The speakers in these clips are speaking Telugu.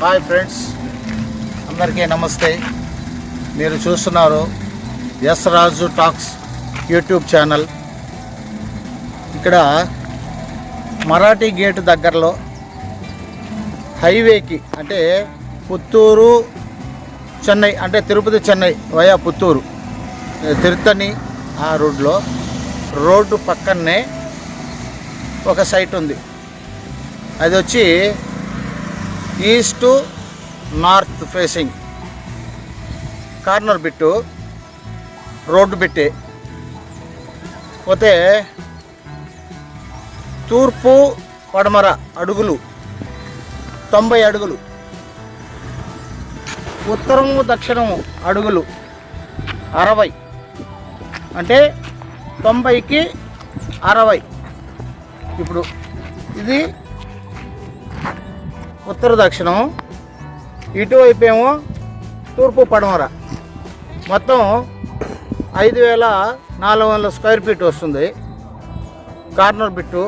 హాయ్ ఫ్రెండ్స్, అందరికీ నమస్తే. మీరు చూస్తున్నారు S Raju talks YouTube channel. ఇక్కడ మరాఠీ గేట్ దగ్గరలో హైవేకి అంటే పుత్తూరు చెన్నై అంటే తిరుపతి చెన్నై వయా పుత్తూరు తిరుత్తని ఆ రోడ్డు పక్కనే ఒక సైట్ ఉంది. అది వచ్చి east north facing corner bit road బిట్టే పోతే తూర్పు పడమర అడుగులు 90 అడుగులు, ఉత్తరము దక్షిణము అడుగులు 60. అంటే 90కి 60. ఇప్పుడు ఇది ఉత్తర దక్షిణం, ఇటువైపు ఏమో తూర్పు పడమర. మొత్తం 5400 స్క్వేర్ ఫీట్ వస్తుంది. కార్నర్ బిట్టు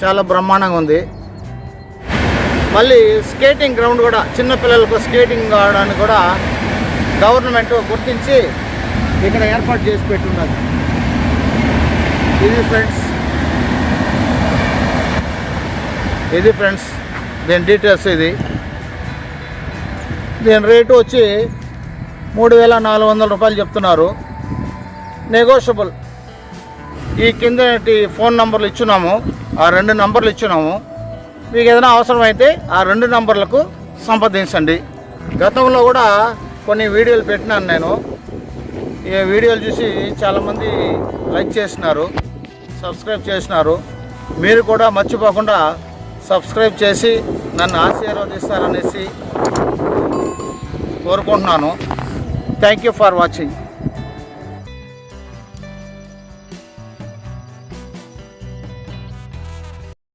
చాలా బ్రహ్మాండంగా ఉంది. మళ్ళీ స్కేటింగ్ గ్రౌండ్ కూడా, చిన్నపిల్లలకు స్కేటింగ్ ఆడడానికి కూడా గవర్నమెంట్ గుర్తించి ఇక్కడ ఏర్పాటు చేసి పెట్టున్నది. ఇది ఫ్రెండ్స్ దీని డీటెయిల్స్. దీని రేటు వచ్చి 3400 రూపాయలు చెప్తున్నారు. నెగోషియబుల్. ఈ కింద ఫోన్ నంబర్లు ఇచ్చున్నాము, ఆ 2 నంబర్లు ఇచ్చున్నాము. మీకు ఏదైనా అవసరమైతే ఆ 2 నంబర్లకు సంప్రదించండి. గతంలో కూడా కొన్ని వీడియోలు పెట్టినాను నేను. ఈ వీడియోలు చూసి చాలామంది లైక్ చేసినారు, సబ్స్క్రైబ్ చేసినారు. మీరు కూడా మర్చిపోకుండా సబ్స్క్రైబ్ చేసి నన్ను ఆశీర్వదిస్తారనేసి కోరుకుంటున్నాను. Thank you for watching.